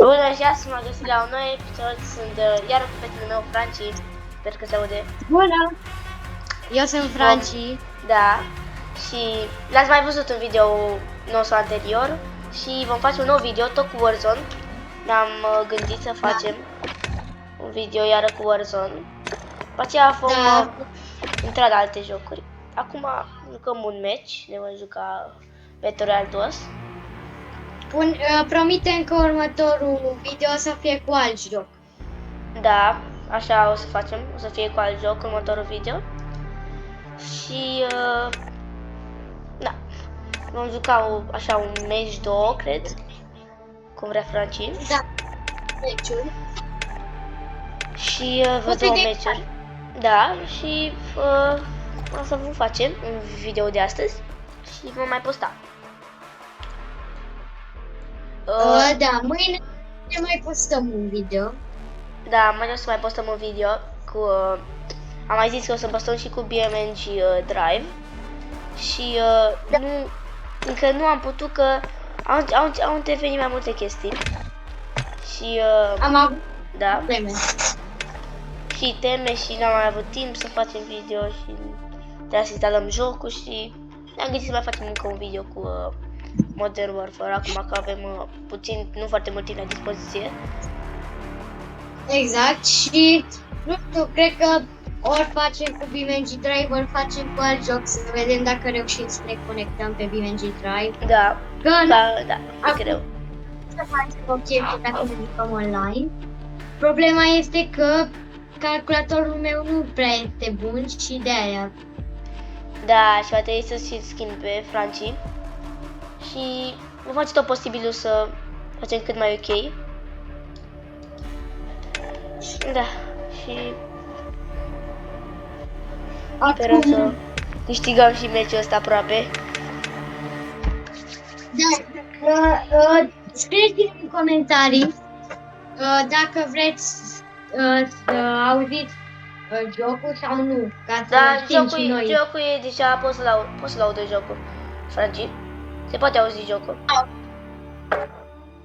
Bună și astăzi m-am găsit la un nou episod, sunt iar cu prietenul meu, Franci, sper că se aude. Bună! Eu sunt Franci. Da, și l-ați mai văzut în video nostru anterior și vom face un nou video tot cu Warzone. Ne-am gândit să facem un video iară cu Warzone. După aceea vom intra la alte jocuri. Acum jucăm un match, ne vom juca Battle Royale 2. Promitem că următorul video o să fie cu alt joc. Da, așa o să facem, o să fie cu alt joc următorul video. Și da, vom juca așa un match 2, cred, cum vrea Franci. Da, meciuri. Și vă două meciuri. Da, și o să vă facem un video de astăzi și vom mai posta. Da, mâine ne mai postăm un video. Da, mâine o să mai postăm un video cu... am mai zis că o să postăm și cu BMG Drive. Și încă nu am putut că au intervenit mai multe chestii. Și am avut teme. Și teme și n-am mai avut timp să facem video și trebuie să instalăm jocul și ne-am gândit să mai facem încă un video cu Modern Warfare, acum că avem nu foarte mult timp la dispoziție. Exact, și nu știu, cred că ori facem cu BMG Drive, ori facem cu alt joc, să vedem dacă reușim să ne conectăm pe BMG Drive. Da, da, greu. Să facem o chestie dacă ne jucăm online. Problema este că calculatorul meu nu prea este bun și de aia. Da, și va trebui să schimb pe Franci. Și vom face tot posibilul să facem cât mai ok. Da, și sperăm să câștigăm și meciul ăsta aproape. Da, scrieți în comentarii dacă vreți să auziți jocul sau nu, ca să știm și noi. Jocul e deja, poți să-l audă jocul, Franci. Se poate auzi jocul.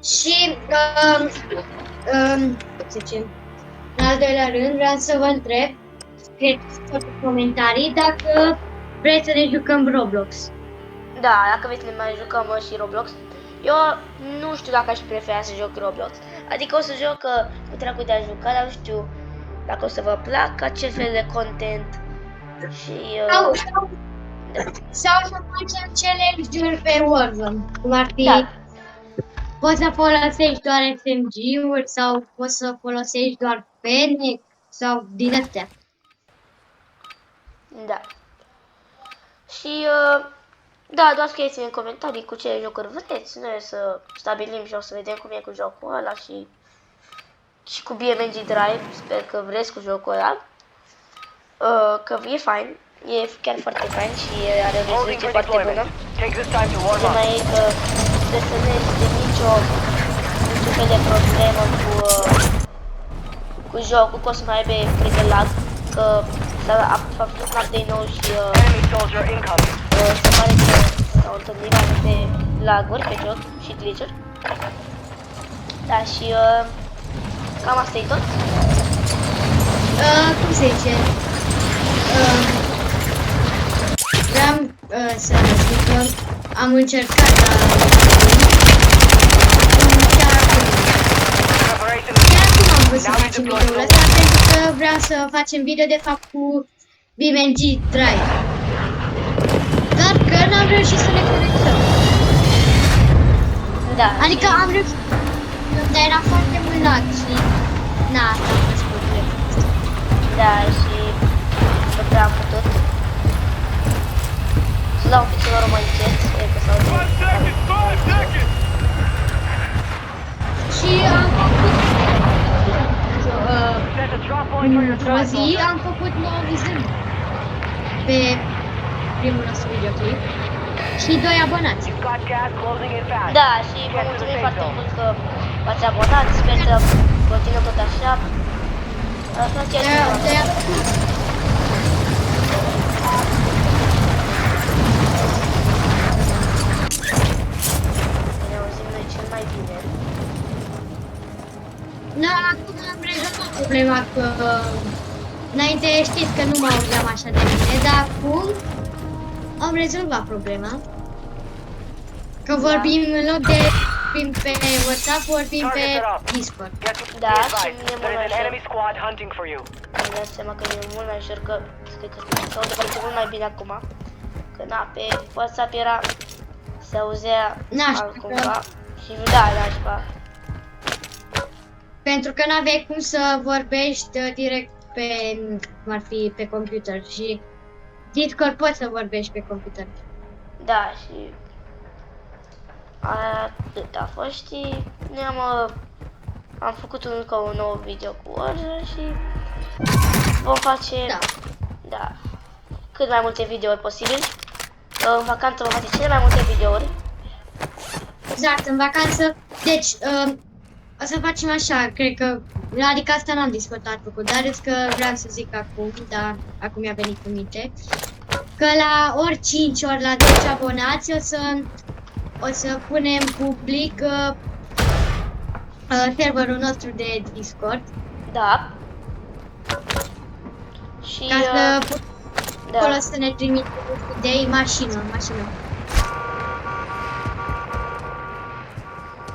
Și, în al doilea rând, vreau să vă întreb, scrieți în comentarii dacă vreți să ne jucăm Roblox. Da, dacă vreți să ne mai jucăm și Roblox. Eu nu știu dacă aș prefera să joc Roblox. Adică o să joc cu dragul de a juca, dar nu știu dacă o să vă placă acel fel de content. Și... Sau să facem challenge-uri pe Warzone, cum ar fi, poți să folosești doar SMG-uri sau poți să folosești doar pene sau din astea. Da. Și, da, doar scrieți în comentarii cu ce jocuri vreți, noi să stabilim și o să vedem cum e cu jocul ăla și cu BMG Drive, sper că vreți cu jocul ăla, că e fain. E chiar foarte fain și are o rezoluție foarte bună. Problema e că trebuie să nu este niciun fel de problemă cu jocul, că o să mai aibă cred că lag, că s-a făcut un update nou și se pare că s-au întâlnit mai multe laguri pe joc și glitch-uri. Da, și cam asta e tot. Cum se zice? Vreau să zic că am încercat chiar acum am vrut să facem videoul ăsta, pentru că vreau să facem video de fapt cu BMG Drive. Dar că n-am reușit să ne conectăm. Da. Adică am reușit, dar era foarte mult lag și asta a fost problema. Da, și nu prea am putut. Să dau puțin ori mai încet, cred că s-au și am făcut într-o zi am făcut 9 vizări pe primul nostru videoclip și 2 abonați. Da, și vă mulțumim foarte mult că v-ați abonat, sper să continuăm tot așa. Ne auzim noi cel mai bine. Da, acum am rezolvat problema că înainte știți că nu mă auzeam așa de bine, dar acum am rezolvat problema. Că vorbim în loc de vorbim pe WhatsApp, vorbim pe Discord. Da, și mine mult mai ușor. Îmi dau seama că e mult mai ușor că se aude foarte mult mai bine acum. Că na, pe WhatsApp era, se auzea altcumva și nu da, nașpa. Pentru că n-aveai cum să vorbești direct pe, cum ar fi, pe computer și Discord poți să vorbești pe computer. Da, și atât a fost și am făcut încă un nou video cu Warzone și vom face, da, cât mai multe videouri posibil. În vacanță vom face cele mai multe videouri. Exact, în vacanță. Deci, o să facem așa, cred că, adică asta n-am discutat făcut, dar că vreau să zic acum, dar acum mi-a venit cu minte, că la ori 5 ori la 10 abonați o să punem public serverul nostru de Discord. Da. Și Ca să da. acolo să ne trimită idei, mașină.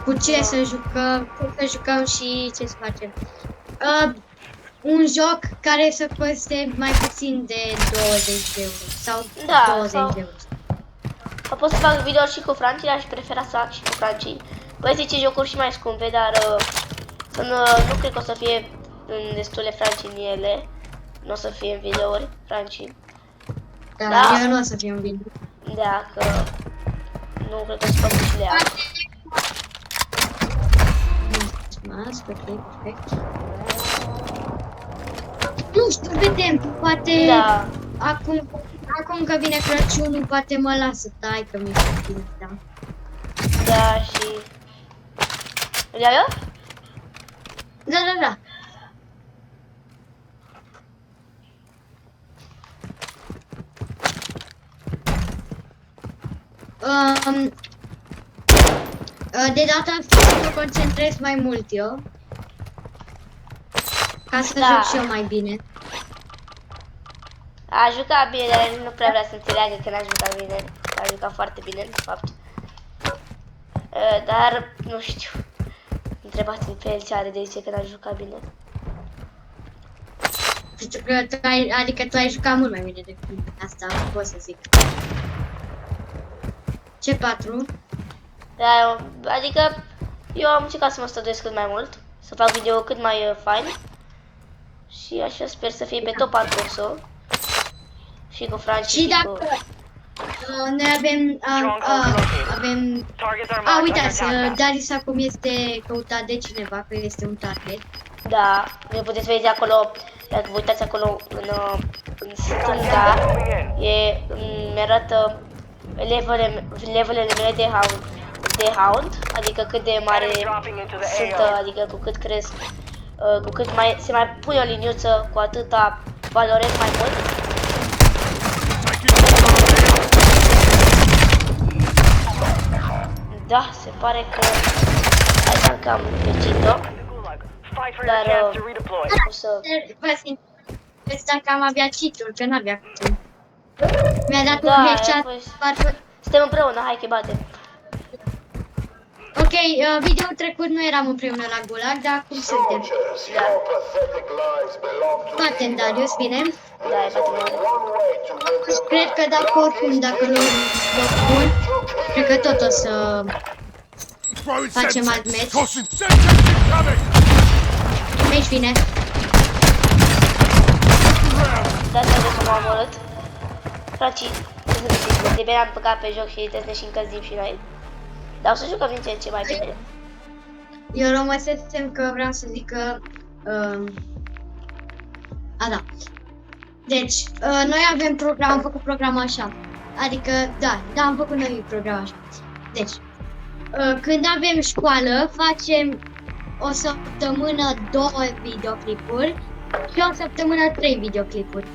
Cu ce să jucăm și ce să facem. Un joc care să coste mai puțin de 20 de euro sau 20 de euro. Sau pot să fac video și cu francii, aș prefera să fac și cu francii. Voi zice jocuri și mai scumpe, dar nu cred că o să fie destule francii în ele. Nu o să fie în videouri francii. Da, eu nu o să fie în video. Da, că nu cred că o să fac și de aia. Perfect. Nu știu, vedem, poate acum că vine Crăciunul, poate mă lasă taică mi da. Da, și... Vreau eu? Da. De data asta să mă concentrez mai mult eu. Ca să joc și eu mai bine. A jucat bine, dar nu prea vrea să înțeleagă că n-a jucat bine. A jucat foarte bine, de fapt. Dar, nu știu. Întrebați-l pe el ce are de zice că n-a jucat bine. Știu că adică tu ai jucat mult mai bine decât mine. Asta pot să zic. Ce 4? Da, adică eu am încercat să mă străduiesc cât mai mult. Să fac video cât mai fain. Și așa sper să fie pe tot parcursul. Și cu francii și dacă noi avem uitați, Darius acum este căutat de cineva, că este un target. Da, ne puteți vedea acolo, dacă vă uitați acolo în stânga, mi arată levelele mele de hound, adică cât de mare sunt, adică cu cât cresc, cu cât se mai pune o liniuță, cu atâta valorez mai mult. Da, se pare că așa că am găsit-o. Dar o să... Vezi dacă am avea cheat-uri, că n-avea cum. Mi-a dat un headshot, parcă... Suntem împreună, hai că batem. Ok, videoul trecut nu eram împreună la Gulag, dar acum suntem. Da. Batem, Darius, bine? Da, e batem. Cred că dacă oricum, dacă nu bun, cred că tot o să facem alt match. Aici vine. Da, să vedem cum am omorât. Francii, de bine am băgat pe joc și trebuie să ne și încălzim și noi. Dar o să jucăm din ce în ce mai bine. Eu rămăsesem că vreau să zic că... da. Deci, noi avem program, am făcut programul așa. Adică, da, am făcut noi programul așa. Deci, când avem școală, facem o săptămână 2 videoclipuri și o săptămână 3 videoclipuri.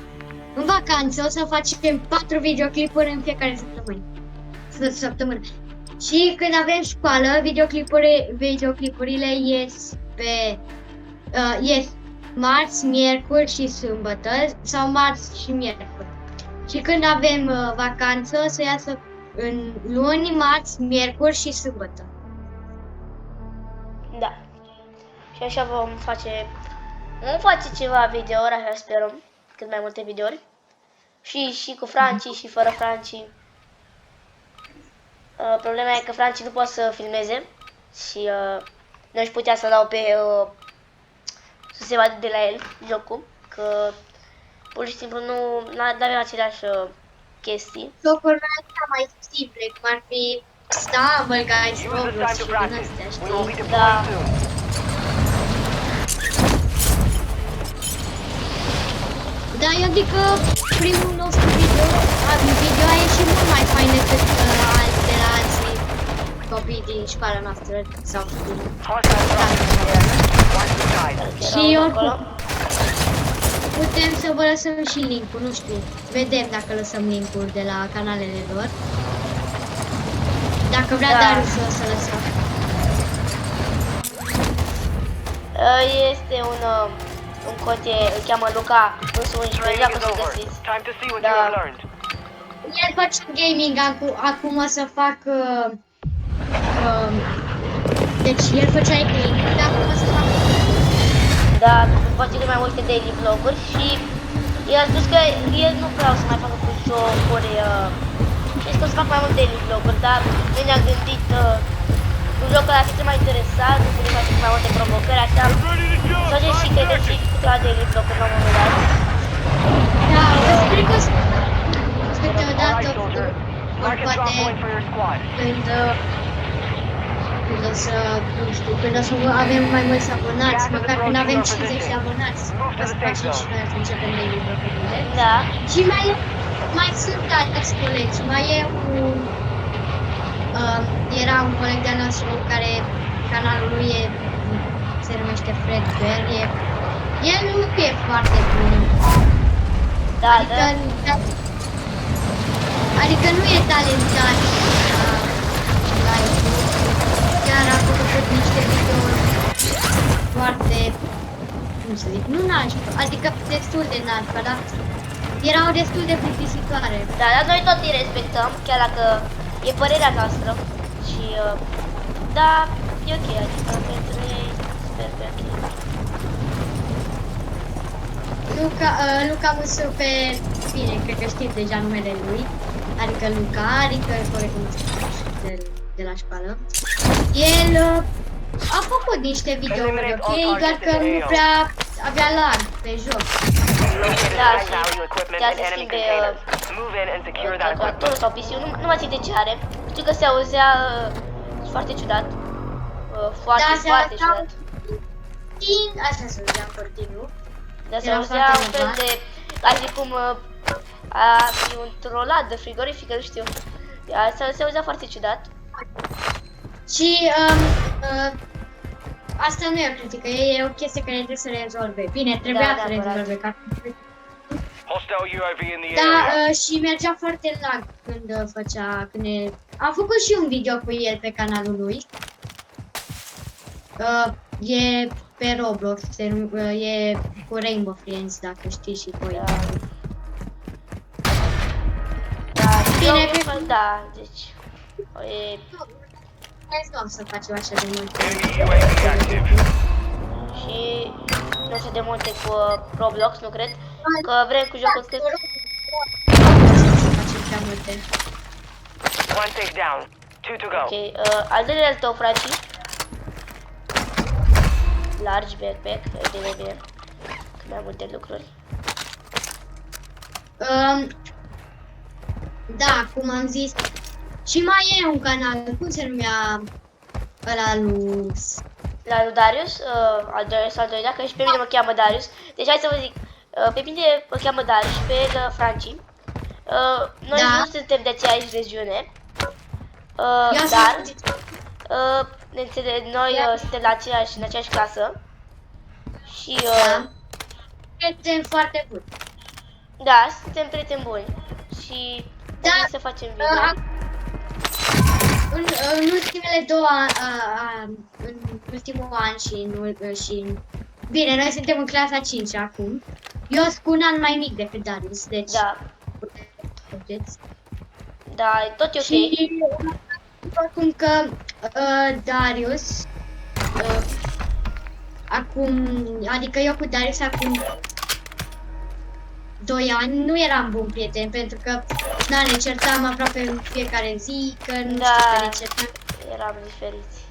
În vacanță o să facem 4 videoclipuri în fiecare săptămână. Și când avem școală, videoclipurile ies pe e marți, miercuri și sâmbătă sau marți și miercuri. Și când avem vacanță, să iasă în luni, marți, miercuri și sâmbătă. Da. Și așa vom face ceva videouri, așa sperăm, cât mai multe videouri. Și cu Franci și fără Franci. Problema e că Franci nu poate să filmeze și nu aș putea să dau pe să se vadă de la el jocul, că pur și simplu nu avem aceleași chestii. Jocuri mai simple, cum ar fi Stumble Guys, Roblox și din astea, știi? Da. Da, eu zic că primul nostru video a ieșit mult mai fain decât de la alții copii din școala noastră sau din și oricum putem să vă lăsăm și link-ul, nu știu, vedem dacă lăsăm link-uri de la canalele lor. Dacă vrea Darius să lăsăm. Este un cont, îl cheamă Luca, însă 11, dacă să găsiți. Da. El face gaming acum o să fac deci el făcea gaming, dar acum o să fac Da, face mai multe daily vloguri și el a spus că el nu vrea să mai facă cu jocuri și că o să fac mai multe daily vloguri, dar noi ne-am gândit un joc ăla să mai interesant, să putem face mai multe provocări, așa să faceți și credeți și câteva daily vloguri la un moment dat. Da, cred că câteodată poate când o să, nu știu, când o să avem mai mulți abonați, măcar când avem 50 de abonați, o să facem și noi atunci când ne vlogurile. Da. Și mai sunt alți colegi, mai e era un coleg de-al nostru care canalul lui se numește Fred Bear, el nu e foarte bun. Da, adică nu e talentat la YouTube. Chiar a făcut niște videouri foarte, cum să zic, nu nașpa, adică destul de nașpa, dar erau destul de plictisitoare. Da, dar noi tot îi respectăm, chiar dacă e părerea noastră și da, e ok, adică pentru ei sper că e ok. Luca Musu pe bine, cred că știți deja numele lui, adică Luca, adică îl recunosc de la școală. El a făcut niște videouri ok, doar că nu prea avea lag pe joc. Da, și chiar se schimbe calculatorul sau PC-ul, nu mai țin de ce are. Știu că se auzea foarte ciudat, foarte ciudat. Așa se auzea cortinul. Dar se auzea un fel de, ca și cum a fi un trolat de frigorifică, nu știu. Se auzea foarte ciudat. Și asta nu e o critică, e o chestie care trebuie să rezolve. Bine, trebuia să rezolve. Da, și mergea foarte lag când făcea, am făcut și un video cu el pe canalul lui. E pe Roblox, e cu Rainbow Friends, dacă știi și voi. Da, bine, da, deci nu am să facem așa de multe. Și nu știu de multe cu Roblox, nu cred, că vrem cu jocul cât... Ok, al doilea al tău, Franci. Large backpack, e bine, că mai multe lucruri. Da, cum am zis. Și mai e un canal, cum se numea ăla lui... La lui Darius, al doilea, că și pe mine mă cheamă Darius. Deci hai să vă zic, pe mine mă cheamă Darius și pe el Franci. Noi nu suntem de aceeași regiune, dar noi suntem în aceeași clasă și prieteni foarte buni. Da, suntem prieteni buni și trebuie să facem video. În ultimele două în ultimul an și Bine, noi suntem în clasa 5 acum. Eu sunt cu un an mai mic decât Darius, deci... Da, Vedeți. da, e tot e ok. Și acum că Darius acum, adică eu cu Darius acum 2 ani nu eram bun prieten pentru că ne certam aproape în fiecare zi, că nu Da. știu, că ne certam. Eram diferiți.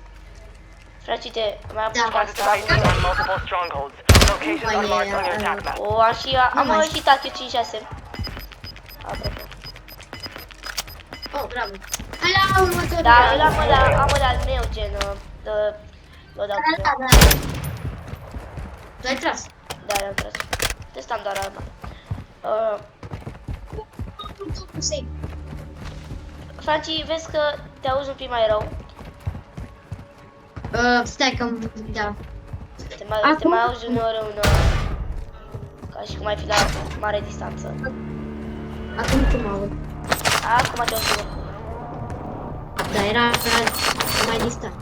Frate, uite, mai am Da. putea Participating on multiple strongholds. Locations are marked on your attack map. O, am și, am mai și tactic 5-6. Apropo. Oh, bravo. Hai la următorul. Da, eu am al meu, gen, l-o dau pe Da. Tu ai tras. Da, le-am tras. Testam doar arma. Franci, vezi că te auzi un pic mai rău. Stai că, da. Te Acum? mai auzi uneori ca și cum ai fi la mare distanță. Acum cum aud? Acum te auzi. Da, era mai distant.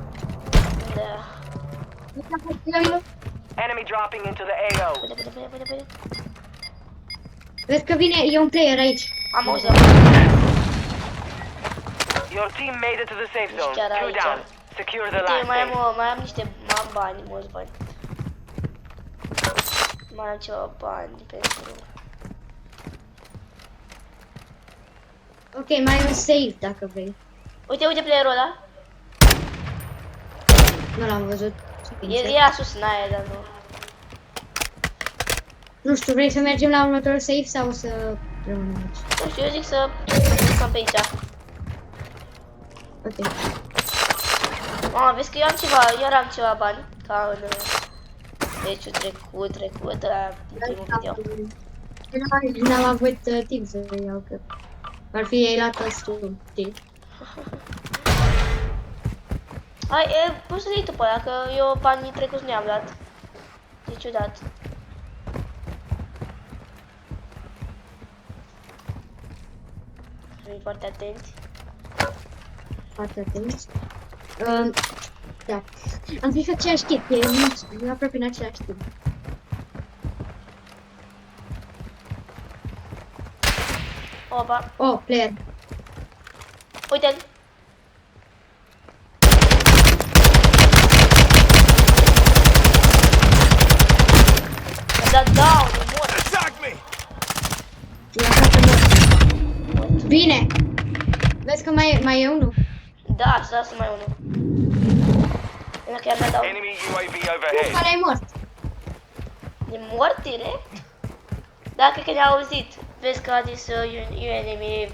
Da. Enemy dropping into the AO. Bine. Vezi că vine, e un player aici. Am auzit. Your team made it to the safe zone. Chiar 2 aici. down. Secure the Uite, last safe. mai am niște bani, mulți bani. Mai am ceva bani pentru... Ok, mai e un save dacă vrei. Uite playerul ăla. Nu l-am văzut. Era sus în aia, dar nu. Nu știu, vrei să mergem la următorul save sau să rămânem aici? Nu știu, eu zic să stăm pe aici. Ok. Mama, vezi că eu am ceva bani. Ca în... Deci trecut la ultimul video. N-am avut timp să iau, că ar fi ei luat tu, știi? Hai, poți să iei tu pe aia, că eu banii trecuți nu i-am dat. E ciudat. Să fim foarte atenți. Foarte atenți. Da. Am zis aceeași chip, e aproape în același timp. Opa, Oh, player. uite-l. Da, nu mor. E aproape mort. Bine! Vezi că mai e unul? Da, să lasă mai unul. Până chiar ne dau. Enemy UAV Nu, overhead. care e mort. E mort direct? Da, cred că ne-a auzit. Vezi că a zis enemy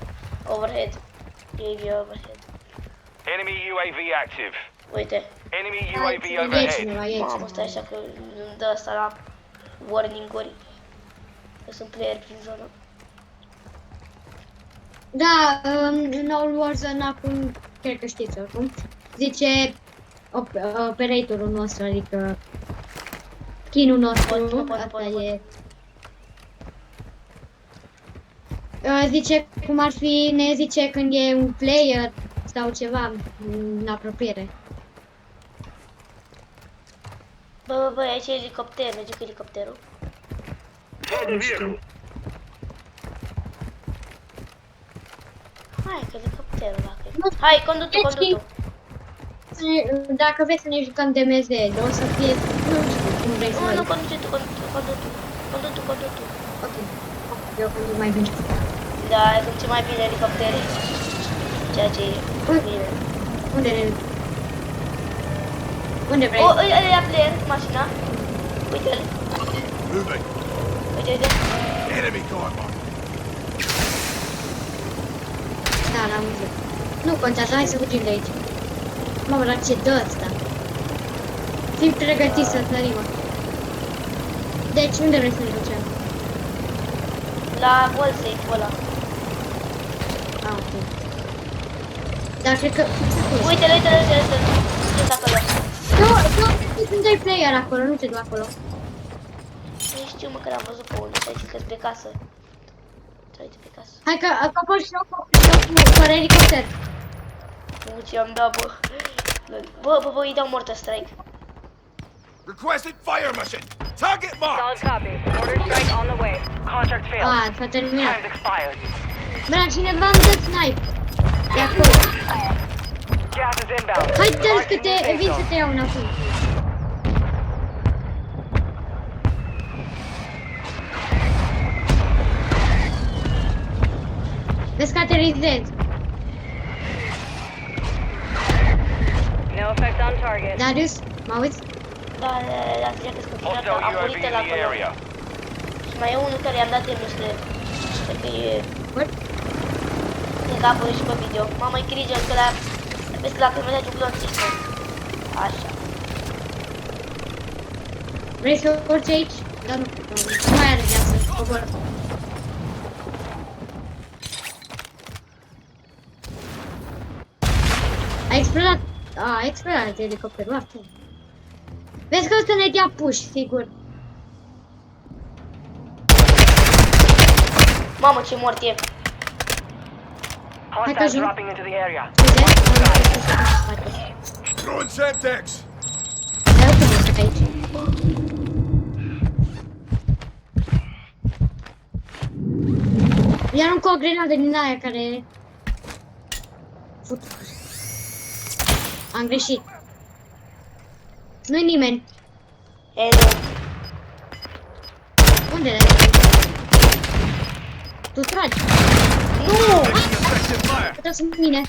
overhead. UAV overhead. Enemy UAV active. Uite. Enemy E UAV cineva, overhead. e Mamă, stai cineva. așa că îmi dă asta la warning-uri. Că sunt player prin zonă. Da, noul Warzone acum, cred că știți oricum, zice operatorul nostru, adică skin-ul nostru, asta e. Zice cum ar fi, ne zice când e un player sau ceva în apropiere. Bă, aici e elicopter, merge cu elicopterul. Nu știu. Hai, că elicopterul dacă e. Hai, condu-tu. Dacă vrei să ne jucăm de MZ, o să fie, nu știu cum vrei să Nu, mergi. condu-tu. Ok, eu conduc mai bine. Da, e cum ce mai bine elicoptere. Ceea ce e bine. Unde vrei? O, ăla ia player, mașina. Uite-l. Moving. Uite. Enemy carbine. Da, l-am văzut. Nu contează, hai să fugim de aici. Mamă, dar ce dă ăsta? Fii pregătit să sărim. Deci, unde vrei să ne ducem? La wall safe ăla. Ah, ok. Dar cred că... Uite-l. Sunt acolo. Nu, sunt doi player acolo, nu te du acolo. Nu știu, mă, că l-am văzut pe unul. Stai că pe casă. Stai pe casă. Hai că acopăr și eu cu elicopter. Nu ce am dat, bă. Bă, îi dau mortar strike. Requested fire mission. Target marked. Solid copy. Order strike on the way. Contract failed. S-a terminat. Time's expired. Bra, cineva îmi dă snipe. De acolo. Gas is inbound. Hai, dă-l Marking că new te safe evit să zone. te iau înapoi. Vezi că aterizez. No effect on target. Darius, mă auzi? Da, la zice că sunt Hostile am UAV murit in la the acolo. area. Și mai e unul care i-am dat el niște... Cred că e... What? Cred că a apărut și pe video. Mama, e grijă că la... Vezi la când merge un blond sistem. Așa. Vrei să urci aici? Da, nu. Nu mai are viață. Cobor. A explodat elicopterul asta. Vezi că o să ne dea push, sigur. Mamă, ce mort e. Hostiles zoom. dropping into the area. Throwing Semtex. Dar uite mă, sunt aici. I arunc o grenadă din aia care... Fut. Am greșit. Nu-i nimeni. E, nu. Unde le-ai? Tu tragi. Nu! Effective fire. Putea sunt mine.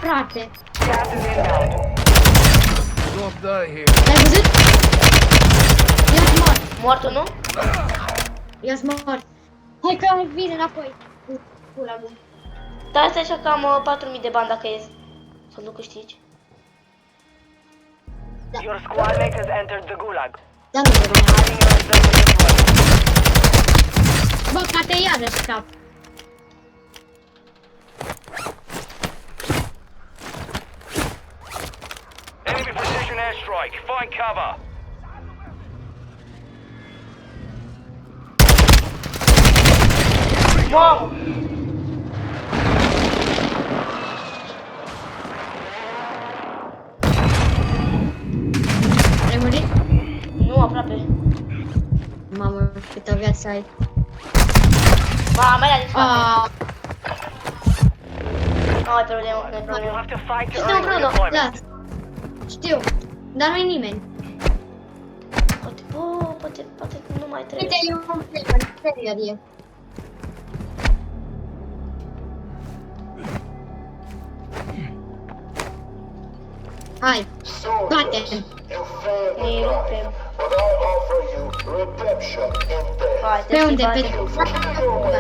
Frate. Gas is inbound. Don't die here. L-ai văzut? Eu-s mort. Mortul, nu? Eu-s mort. Hai că vine înapoi. Pula lui. Dar asta e așa că am 4000 de bani dacă e să nu câștigi. Your squad mate has entered the gulag. Da, nu vă rog. Hiding yourself in this weapon. Bă, poate iarăși scap. Enemy precision airstrike. Find cover. Mamă! Ai murit? Nu, aproape. Mamă, câtă viață ai. Ba, mai la din spate. Aaaa, Nu ai problemă, nu ai You'll problemă. have to fight to Este earn Bruno. redeployment. da. Știu. Dar nu-i nimeni. Poate, bă, poate nu mai trebuie. Uite, eu am serier e. Hai, bate-mi. Îi rupem. Hai, Pe te unde? Pe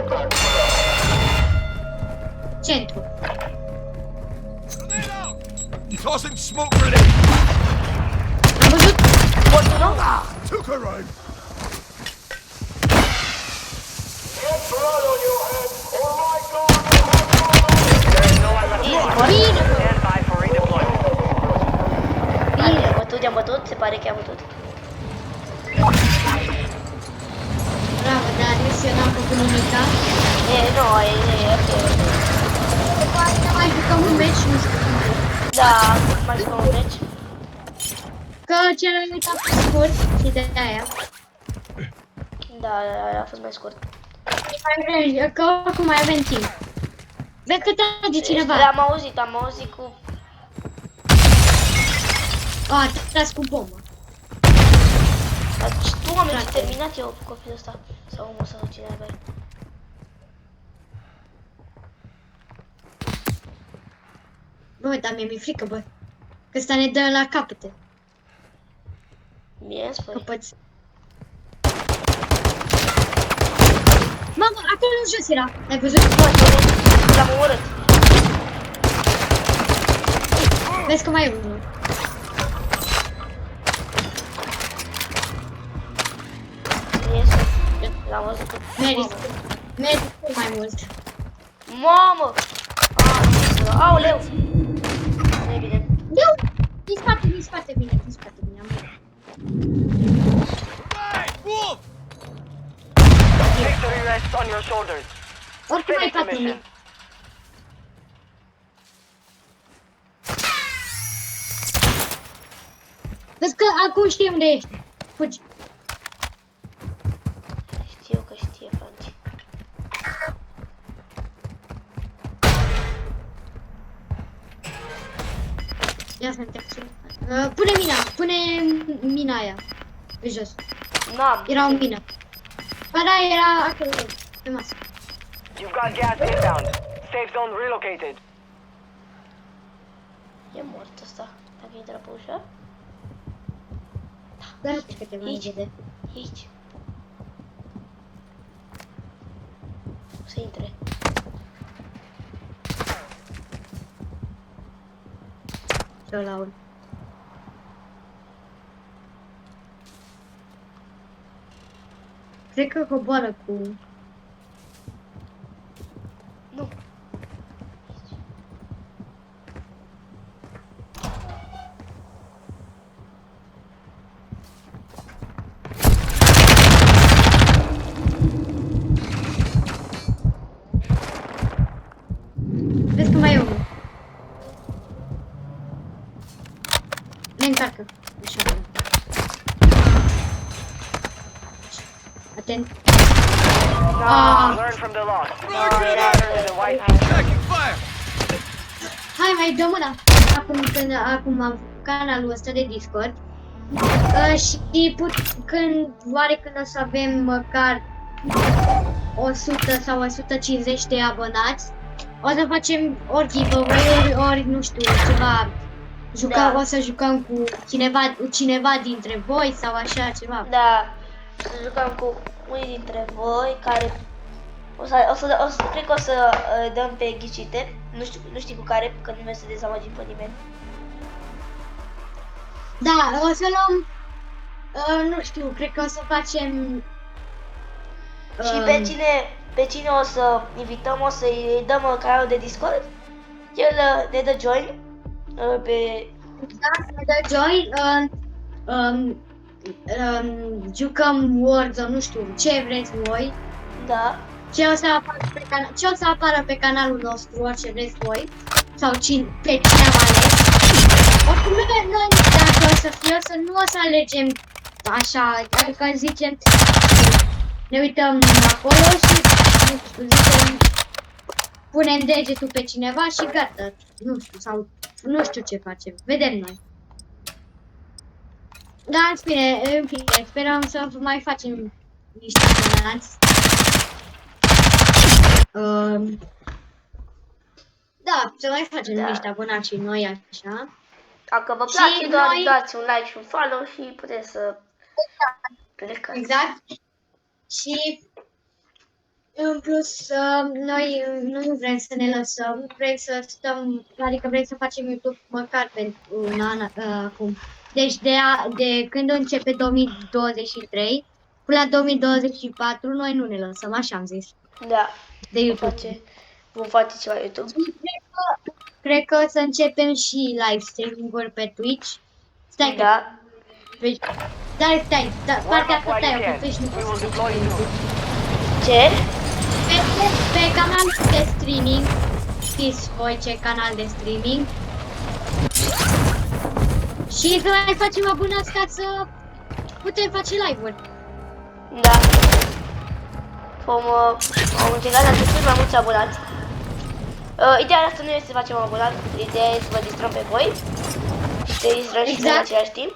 bate. centru. Tossing smoke grenade. Am văzut? Mortul, nu? Took her out. There is no one left Easy, alive. mort. Bine, bă. Stand by for redeployment. Bine, i-am bătut, i-am bătut, se pare că i-am bătut. Bravo, Darius, eu n-am făcut nimica. E, nu, e ok. Mai jucăm un meci, nu știu. Da, mai jucăm un meci. Că celălalt a fost scurt și de aia. Da, a fost mai scurt. Că oricum mai avem timp. Vezi că trage cineva. Am auzit cu... A, tras cu bombă. Dar tu, oameni, ce terminat eu cu copilul ăsta. Sau omul sau cine avea. Bă, dar mi-e frică, bă. Că ăsta ne dă la capete. Mie îmi spui. Căpăți. Mamă, acolo în jos era. Ai văzut? L-am omorât. Vezi că mai e unul. Iese. L-am văzut că... Meriți. Meriți mai mult. Mamă! Aoleu! Nu e bine. Eu! Din spate vine, din spate vine. Am văzut. Hey, wolf! Victory rests on your shoulders. Oricum ai Finish the 4000. mission. Vezi că acum știi unde ești. Fugi. Știu că știe, Franci. Ia să te pune mina, pune mina aia. Pe jos. N-am. Era o mină. Ba da, era acolo, pe masă. You've got gas inbound. Safe zone relocated. E mort ăsta. Dacă intră pe ușă. Dar nu că te mai Aici. vede. E aici. O să intre. Și ăla ori. Cred că coboară cu... Nu. Vezi că mai e unul. Ne încarcă. Așa. Atent. Ah. Learn from the loss. Era The white house. Taking fire! Hai, mai dă mâna. Acum am făcut canalul ăsta de Discord. Și oare când o să avem măcar 100 sau 150 de abonați, o să facem ori giveaway-uri, ori nu știu, ceva. Da. O să jucăm cu cineva dintre voi sau așa ceva. Da, să jucăm cu unii dintre voi care cred că o să dăm pe ghicite. Nu știu cu care, că nu vrem să dezamăgim pe nimeni. Da, o să luăm, nu știu, cred că o să facem... Și pe cine o să invităm, o să-i dăm canalul de Discord. El ne dă join pe... Da, ne dă join, jucăm Warzone, nu știu, ce vreți voi. Da, Ce o să apară pe canalul nostru, orice vreți voi. Sau pe cine am ales. Oricum, noi, dacă o să fie, nu o să alegem așa, adică zicem, ne uităm acolo și, nu știu, zicem, punem degetul pe cineva și gata, nu știu, sau nu știu ce facem, vedem noi. Da, în fine, sperăm să mai facem niște abonați. Da, să mai facem niște abonați și noi așa. dacă vă Și place, doar noi- dați un like și un follow și puteți să plecați. Exact. Și în plus, noi nu vrem să ne lăsăm, vrem să stăm, adică vrem să facem YouTube măcar pentru un an acum. Deci de când începe 2023 până la 2024 noi nu ne lăsăm, așa am zis, Da, de YouTube. vom face ceva YouTube. Cred că o să începem și live streaming-uri pe Twitch. Stai că... Da, Dar stai, partea Warm up asta while you stai, can. pe Twitch nu We poți will să deploy zici. soon. ce? Pe canal de streaming, știți voi ce canal de streaming. Și să mai facem abonați ca să putem face live-uri. Da. Vom încerca să aducem mai mulți abonați. Ideea asta nu este să facem abonați, ideea este să vă distrăm pe voi și să distrăm și noi în Exact. același timp.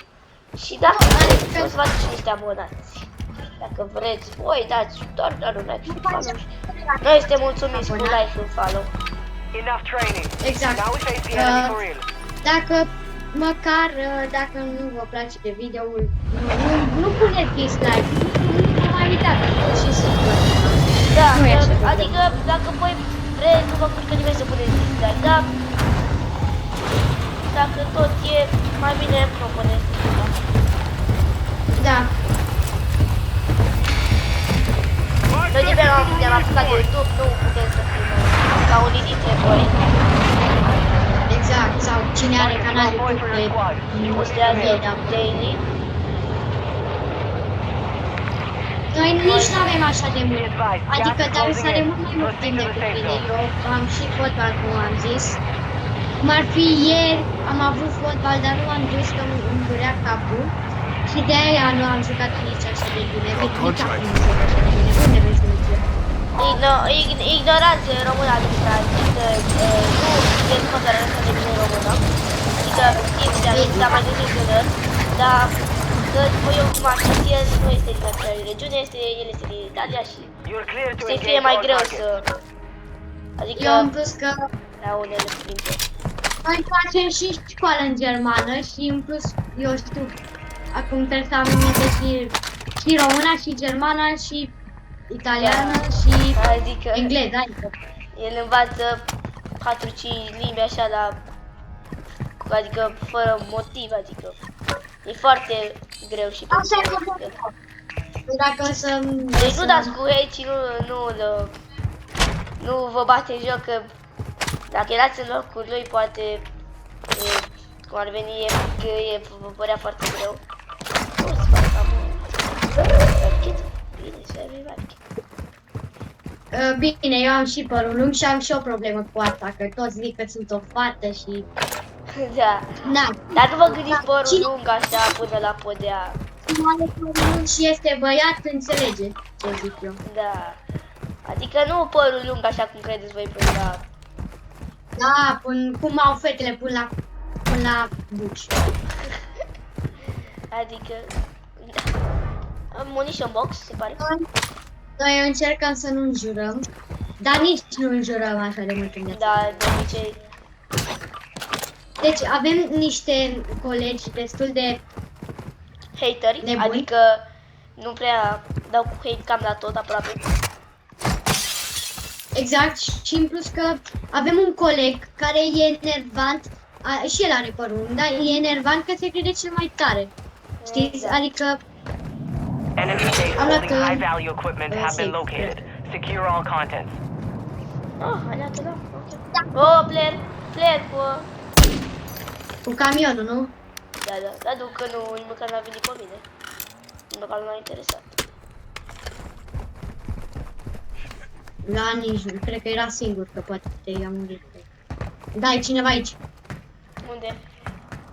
Și dacă Adică- o să faceți și niște abonați. Dacă vreți voi, dați doar un like și un follow. Noi suntem mulțumiți cu un like și un follow. Enough training. Exact. Now we face the enemy for real. Dacă măcar, dacă nu vă place de videoul, nu puneți dislike. Nu mai uitați, și simplu. Da, Nu e așa de adică dacă voi vreți, nu vă puteți nimeni să puneți dislike, da? Dacă tot e, mai bine nu puneți dislike. Da. Noi ne-am apucat de YouTube, nu putem să fim ca unii dintre voi. Exact, sau cine are canal Boy YouTube for pe your squad. Postează daily. noi nici nu avem așa de mult. Adică dar să are mult mai mult timp decât mine. Eu am și fotbal, cum am zis. Cum ar fi ieri, am avut fotbal, dar nu am dus că îmi durea capul. Și de aia nu am jucat nici așa de bine. Nici acum nu joc așa de bine. Unde vezi Dumnezeu? Ignoranță română, adică nu desfăcără așa de bine română. Adică știți, dar mai decis unor, dar că eu cum aș ști, el nu este din aceeași regiune, el este din Italia și You're clear to să-i engage fie mai all greu targets. să... Adică Eu am spus că la unele cuvinte. noi facem și școală în germană și în plus, eu știu, acum trebuie să am în minte și româna și germana și italiană și Adică engleză, adică. el învață 4-5 limbi așa la... Adică fără motiv, adică e foarte greu și Așa e pentru că dacă o să... deci nu dați cu hate și nu vă bate în joc că dacă erați în locul lui poate cum ar veni vă părea foarte greu. O să fac bine, să Bine, eu am și părul lung și am și o problemă cu asta, că toți zic că sunt o fată și... Da. Na, Dar nu vă gândiți părul Cine lung așa până la podea. are părul lung și este băiat, înțelege ce zic eu. Da. Adică nu părul lung așa cum credeți voi până la... Da, cum au fetele până la buci. Adică... Da. Am munition box, se pare. Noi încercăm să nu înjurăm, dar nici nu înjurăm așa de mult în viață. Da, de obicei. Deci avem niște colegi destul de... Hateri, Nebuni. adică nu prea dau cu hate cam la tot aproape. Exact, și în plus că avem un coleg care e enervant, și el are părul lung, dar e enervant că se crede cel mai tare. Știți? Da. Adică Enemy safe I'm not holding good. high-value equipment have been Safe. located. Secure all contents. Oh, aleată, da. Ok. Oh, player cu camionul, nu? Da, nu, că nu, nici măcar n-a venit pe mine. Nici măcar nu m-a interesat. Da, nici nu, cred că era singur, că poate i-a murit. Da, e cineva aici. Unde?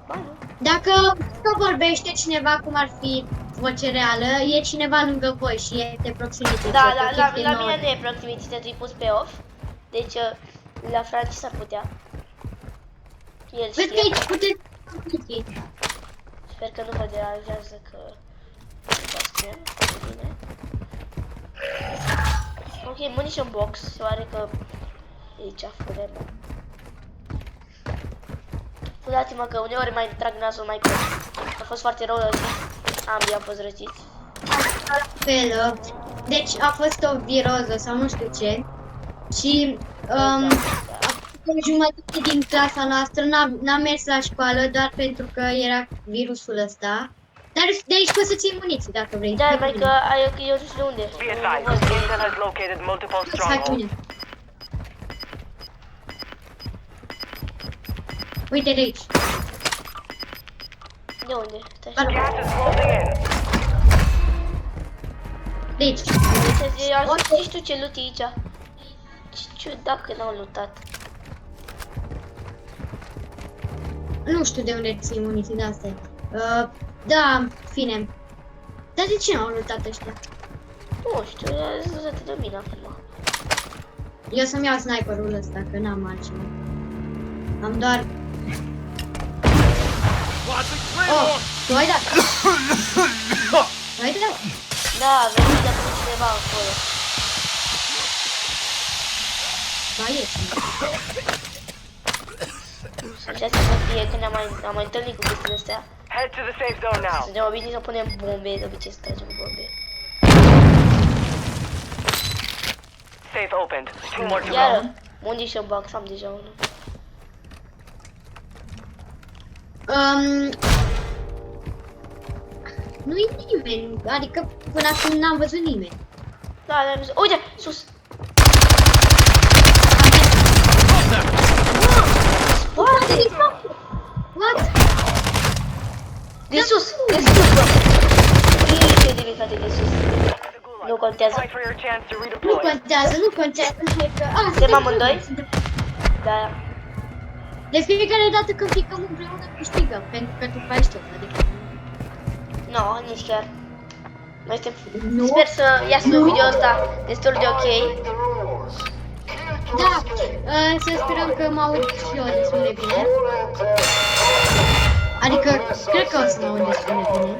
Ba, nu. Dacă vorbește cineva cum ar fi voce reală, e cineva lângă voi și e de proximitate. Da, o chestie la nouă. mine nu e proximity, trebuie pus pe off. Deci, la Francis ar putea. El Vezi că știe. aici puteți... Sper că nu vă deranjează că... vă spun, bine. Ok, munition box, se pare că aici a făcut de mă. Scuzați-mă că uneori mai trag nasul mai curs. A fost foarte rău răcit. Ambii am fost răciți. Fel, deci a fost o viroză sau nu știu ce. Și jumătate din clasa noastră n-a mers la școală doar pentru că era virusul ăsta. Dar de aici poți să-ți iei muniții dacă vrei. Da, mai că eu nu știu de unde. Be advised, Intel has located multiple Hai cu strongholds. mine. Uite de aici. De unde? Stai Ba, așa. Gas is closing in. De aici. Nu știu ce loot e aici. Ce ciudat că n-au lootat. Nu știu de unde ții muniții, de asta e. Da, fine. Dar de ce n-au luptat ăștia? Nu știu, a zis atât de bine acum. Eu să-mi iau sniperul ăsta, că n-am altceva. Am doar... Classic clear Oh, one. tu ai dat? Tu ai dat? Da, a venit de acum cineva acolo. Ba, e. Așa să fie că ne-am mai întâlnit cu chestiile astea. Head to the safe zone now. Suntem obișnuiți să punem bombe, de obicei să tragem bombe. Safe opened. 2 more to go. Iară, munition box, am deja unul. Nu-i nimeni, adică până acum n-am văzut nimeni. Da, le-am văzut. Uite, sus! Poate de fapt! What? De sus! De sus, bă! Ce de frate, de sus. Nu contează. Fight for your chance to Nu redeploy. contează, nu contează. Hai că... Suntem amândoi? Da. De fiecare dată când ficăm împreună câștigăm, pentru că tu faci tot, adică... No, nici chiar. Noi suntem... Nu? Sper să iasă video ăsta destul de ok. Da, să sperăm că mă aud și eu destul de bine. Adică, cred că o să mă aud destul de bine.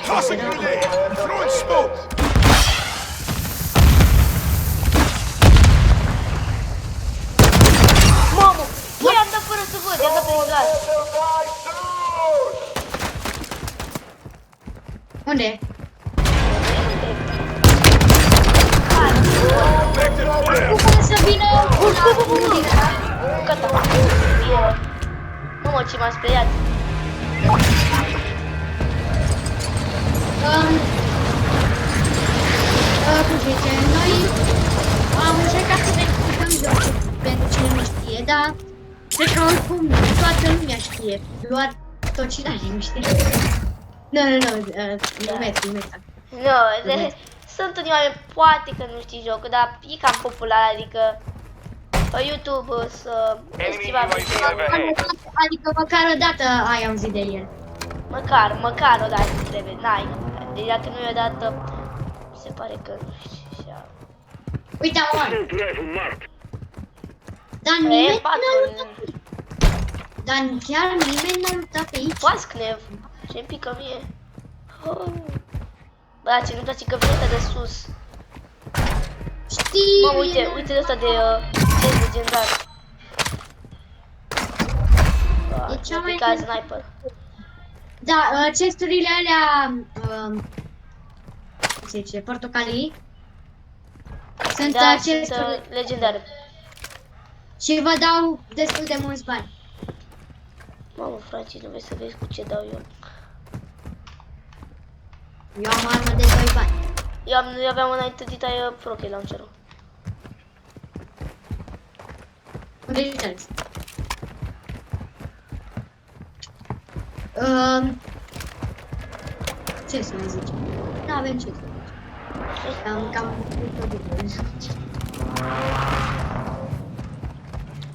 Tossing grenade! I'm throwing smoke! Mamă! Băi, am dat fără să văd, i-am dat prin glas. Unde? Effective flare! Cum să vină unul din ăla? Gata. E... Nu mă, ce m-a speriat. Cum se zice, noi am încercat să ne explicăm jocul pentru cine nu știe, dar cred că oricum toată lumea știe, doar tocinare nu știe. Nu, glumesc. Nu, sunt unii oameni, poate că nu știi jocul, dar e cam popular, adică pe YouTube să estiva Adică măcar o dată ai auzit de el. Măcar o dată trebuie, n-ai. Deci dacă nu e o dată, se pare că nu știu așa. Uite, mă! Dar nimeni n-a patru. luptat. Dar chiar nimeni n-a luptat pe aici. Pascnev, ce-mi pică mie. Bă, ce nu-mi place că vine ăsta de sus. Știi? Mă, uite ăsta de legendar. E cea mai picat sniper. Da, chesturile alea, cum se zice, portocalii, sunt Da, chesturi sunt legendare. și vă dau destul de mulți bani. Mamă, Francis, nu vrei să vezi cu ce dau eu. Eu am armă de 2 bani. Eu aveam înainte dita rocket launcher-ul. Unde e ce să mai zici? Nu avem ce să zici. Cam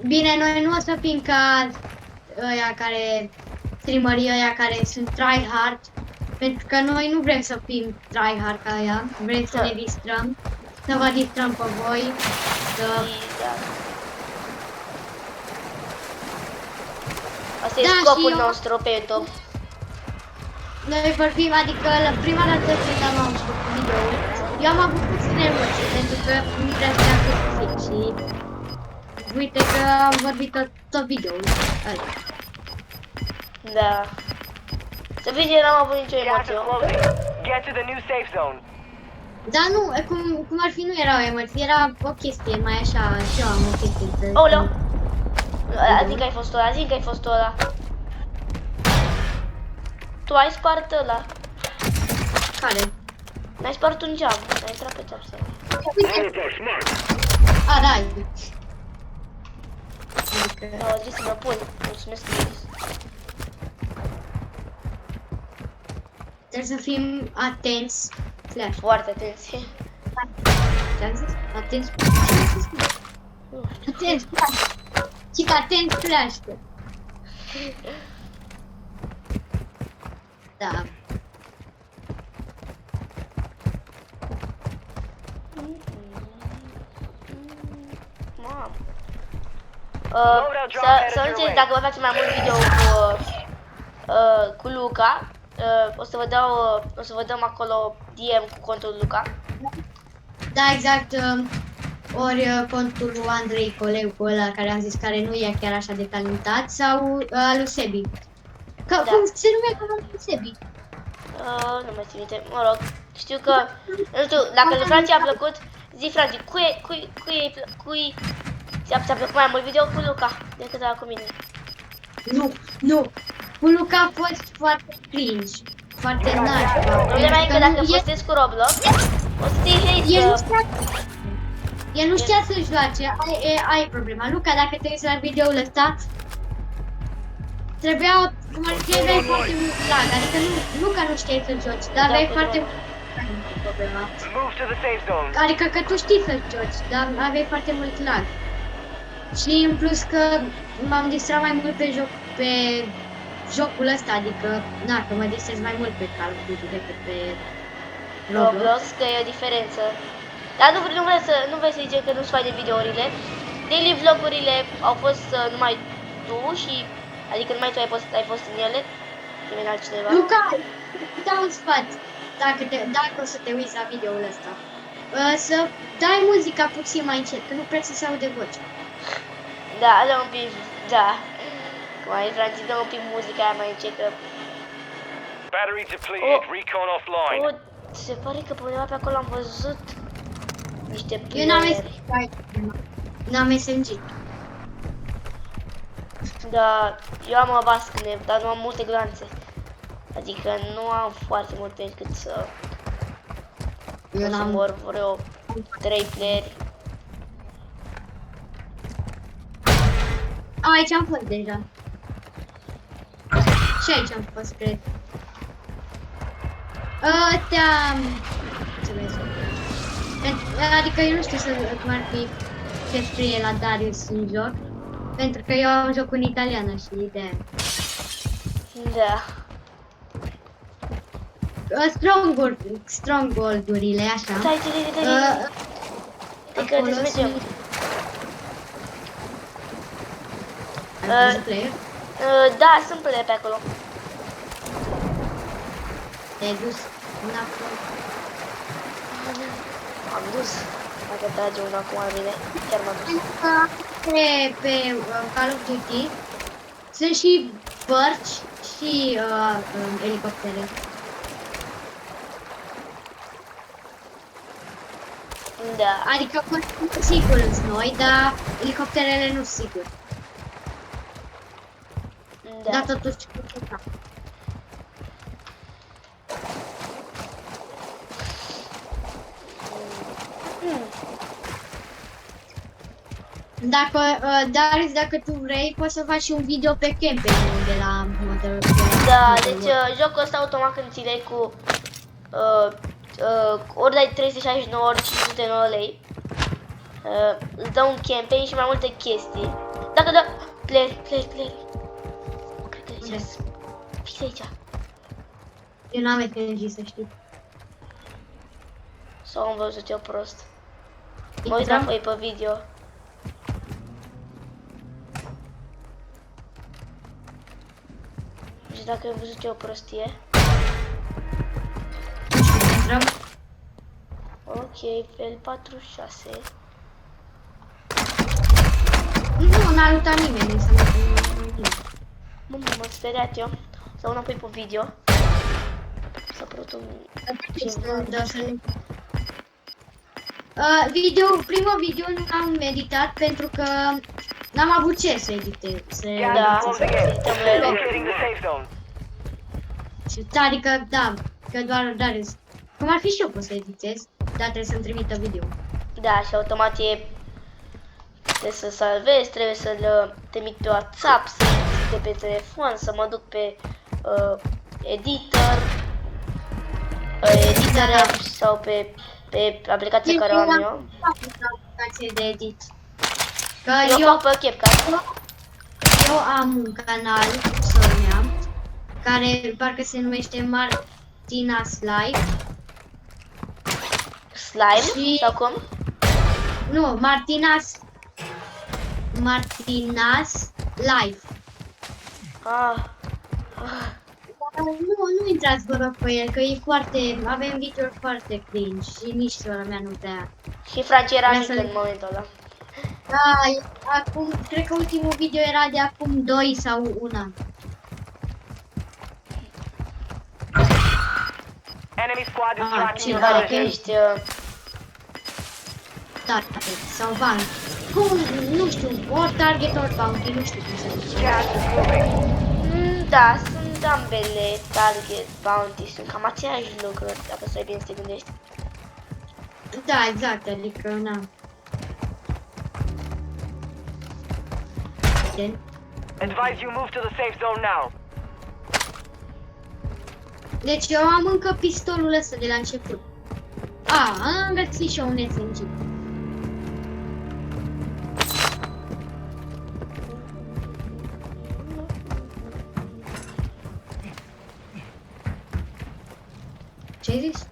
bine, noi nu o să fim ca ăia care, streamerii ăia care sunt tryhard, pentru că noi nu vrem să fim tryhard ca ea, vrem să ne distrăm, să vă distrăm pe voi, să... Da. Asta e Da, scopul și eu- nostru pe YouTube. Noi vorbim, adică la prima dată când am făcut videoul, eu am avut puține emoții, pentru că nu prea știam cât să zic și uite că am vorbit tot videoul ăla. Da. Să vezi, n-am avut nicio Gas emoție. is closing. Get to the new safe zone. Dar nu, cum ar fi, nu erau emoții, era o chestie mai așa, și eu am o chestie să... Aoleu! Zic că ai fost ăla, zic că ai fost ăla. Tu ai spart ăla. Care? N-ai spart un geam, ai intrat pe geam să... A, da. Adică... Da, zis să mă pun. Mulțumesc că ai zis. Trebuie să fim atenți. Flash. Foarte atenție. Ce-am zis? Atenți. Nu știu. Atenți, flash. Și că atenți, flash. Da. Mamă. Să nu înțeleg, dacă vă face mai mult video cu Luca, o să vă dăm acolo DM cu contul Luca. Da, exact. Ori contul lui Andrei, colegul ăla care am zis, care nu e chiar așa de talentat, sau al lui Sebi. Că, Da. cum se numea canalul lui Sebi? Nu mai țin minte, mă rog. Știu că, nu știu, dacă lui Franci a plăcut, zi Franci, cui ți-a plăcut mai mult video cu Luca decât la cu mine. Nu. Cu Luca a fost foarte cringe. Foarte nașpa. Problema e că dacă postezi cu Roblox, o să te iei El nu știa să joace, ai problema. Luca, dacă te uiți la videoul ăsta, trebuia, cum ar fi, aveai foarte mult lag. Adică Luca nu știai să joci, dar aveai foarte mult lag. Problema. Move to the safe zone. Adică că tu știi să joci, dar aveai foarte mult lag. Și în plus că m-am distrat mai mult pe joc, pe jocul ăsta, adică, na, că mă distrez mai mult pe Call of Duty decât pe Roblox. Roblox, că e o diferență. Dar nu vrei să zicem că nu-ți faci de videourile. Daily vlogurile au fost numai tu și, adică numai tu ai fost în ele, nimeni altcineva. Luca, dau un sfat, dacă o să te uiți la videoul ăsta. Să dai muzica puțin mai încet, că nu prea să se aude voce. Da, dă un pic, da. Cum ai Franții, dă un pic muzica aia mai încet, că... Battery depleted. Recon offline. O, se pare că pe undeva pe acolo am văzut niște Eu n-am playeri. N-am SMG. Da, eu am abascne, dar nu am multe glanțe. Adică nu am foarte multe încât să... Eu o să n-am... mor vreo 3 playeri. Aici am fost deja. Și aici am fost, cred. Te-am... Ce vrei să... Adică eu nu știu cum ar fi ce scrie la Darius în joc. Pentru că eu am joc în italiană și de-aia. Da. Stronghold-urile, așa. Stai, adică Acolo desmergem. sunt... Ai văzut player? Da, sunt playeri pe acolo. Te-ai dus înapoi. Am dus. Dacă trage unul acum la mine, chiar m-am dus. Pe Call of Duty sunt și bărci și elicoptere. Da. Adică sigur sunt noi, dar elicopterele nu sunt sigur. Da. Dar totuși da. Dacă, Darius, dacă tu vrei, poți să faci și un video pe camping de la motor. Da, deci jocul ăsta automat când ți dai cu ori dai 369 ori 509 lei, îți dă un campaign și mai multe chestii. Dacă da, player. Cred că aici. Fix aici. Eu n-am FNG, să știi. Sau am văzut eu prost. Mă uit apoi pe video. Nu știu dacă am văzut eu o prostie. Intrăm. Ok, fel 46. Nu, n-a luptat nimeni, înseamnă că nu. M-am speriat eu. Sau înapoi pe video. S-a părut un... Primul video nu l-am editat pentru că n-am avut ce să editez. Da, Closing in. Locating the safe zone. Adică, da, că doar Darius. Cum ar fi și eu pot să editez, dar trebuie să-mi trimită video. Da, și automat trebuie să salvezi, trebuie să-l trimit pe WhatsApp, să de pe telefon, să mă duc pe editor, app sau pe aplicația care o am eu. Aplicație de edit. Că Eu fac pe CapCut. eu am un canal, Sonia, care parcă se numește Martina's Live. Slime Și- sau cum? Nu, Martina's Live. Ah, Nu intrați, vă rog, pe el, că e foarte... Avem videouri foarte cringe și nici sora mea nu vrea. și Franci era Vrea mică să- în momentul ăla. Da, acum, cred că ultimul video era de acum 2 sau 1 an. Enemy squad is Ah, tracking ce your Pare că position. ești... Target sau van. Cum, nu știu, ori target, ori bounty, nu știu cum se zice. Gas is moving. Da, sunt ambele, target, bounty, sunt cam aceeași lucruri, dacă stai bine să te gândești. Da, exact, adică, na. Bine. Advise you move to the safe zone now. Deci eu am încă pistolul ăsta de la început. Am găsit și eu un SMG. Ce ai zis?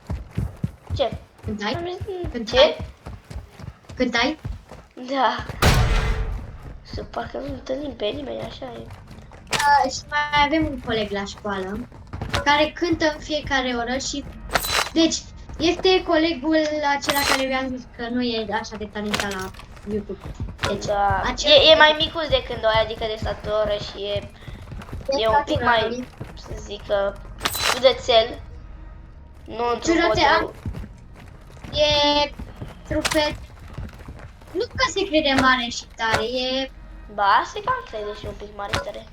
Ce? Cântai? Am zis, Cântai? ce? Cântai? Da. Și parcă nu întâlnim pe nimeni, așa e. Și mai avem un coleg la școală care cântă în fiecare oră și... Deci, este colegul acela care vi-am zis că nu e așa de talentat la YouTube. Deci, Da. acela... E mai micuț decât noi, adică de statură și e un pic mai, să zic, ciudățel. Nu într-un mod Ciudățel, rău. E trupet. Nu că se crede mare și tare, e... Ba, se cam crede și un pic mare tare.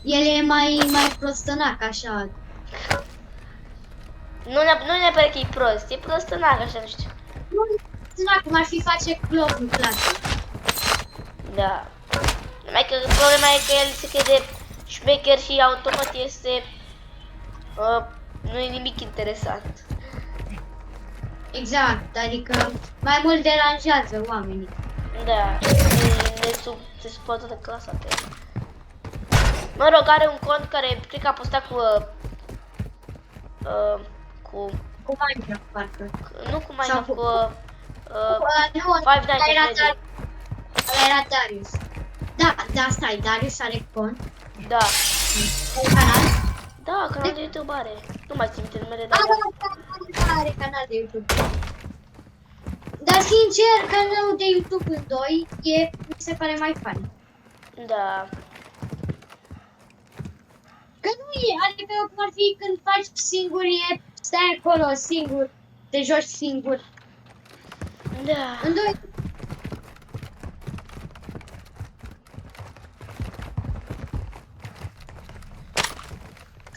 El e mai prostănac, așa. Nu neapărat că e prost, e prostănac, așa, nu știu. Nu știu cum ar fi face club în clasă. Da. Numai că problema e că el se crede șmecher și automat este... nu e nimic interesant. Exact, adică mai mult deranjează oamenii. Da, se supără toată clasa pe el. Mă rog, are un cont care cred că a postat Cu Minecraft, parcă. nu cu Sau Minecraft, cu- cu Nu, Five Nights at ăla era Freddy's. Ăla era Darius. Da, stai, Darius are cont. Da. Are canal. Da, canal de YouTube are. Nu mai țin minte numele, Da, dar are canal de YouTube. Dar sincer, canalul de YouTube în 2 mi se pare mai fain. da. Că nu e, adică cum ar fi când faci singur, stai acolo singur, te joci singur. Da. În 2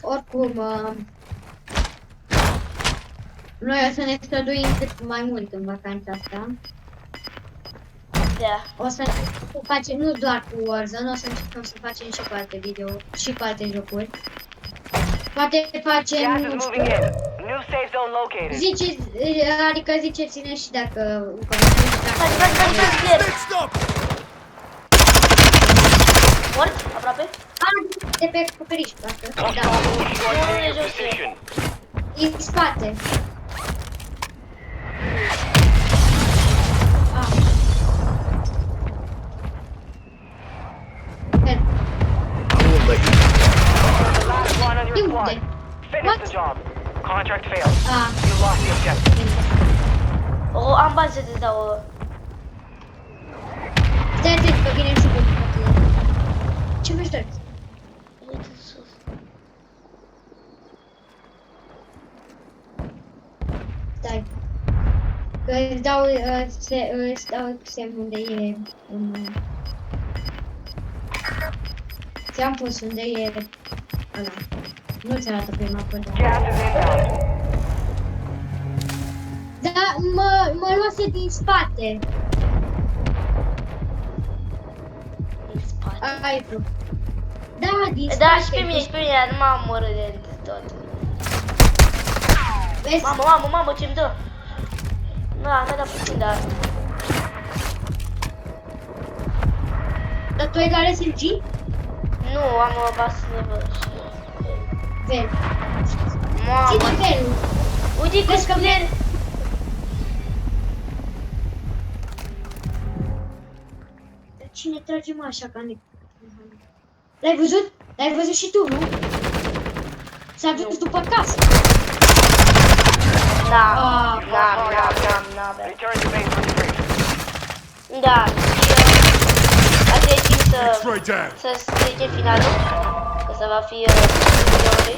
oricum, noi o să ne străduim cât mai mult în vacanța asta. Da. O să facem nu doar cu Warzone, o să încercăm să facem și cu alte video și cu alte jocuri. Poate facem, Gas is nu moving știu, in. New safe zone located. ziceți, adică ziceți-ne și dacă în comentarii Faci clear. Mixed up! Mort? Aproape? de pe acoperiș, parcă. Da, Hostile UAV Nu, in your jos e. position. în spate. Ah. Fel. I will let you The last one on your Unde? squad. Finish What? the job. Contract failed. Ah. You lost the objective. Am bani să-ți dau Stai atent că vine și cu ce mi-și doriți? uite în sus. Stai. Că îți dau, îți dau semn unde e. Ți-am pus unde e ăla. Nu ți arată pe mapă, da. Gas is inbound. Da, mă luase din spate. În spate. Ai vrut. Da, din spate. Da, și pe mine, nu m-am omorât de tot. Vezi? Mamă, ce-mi dă? Da, mi-a dat puțin, dar... Dar tu ai dat SMG? Nu, am o basă de văd și... Vel. Mamă, Ține velul. uite că Vezi că vel... Cine trage mă așa ca ne... L-ai văzut? L-ai văzut și tu, nu? S-a dus după casă. N-am, Return to base for debrief. Da, și ar trebui straight down. să trecem finalul, că să va fi videoului.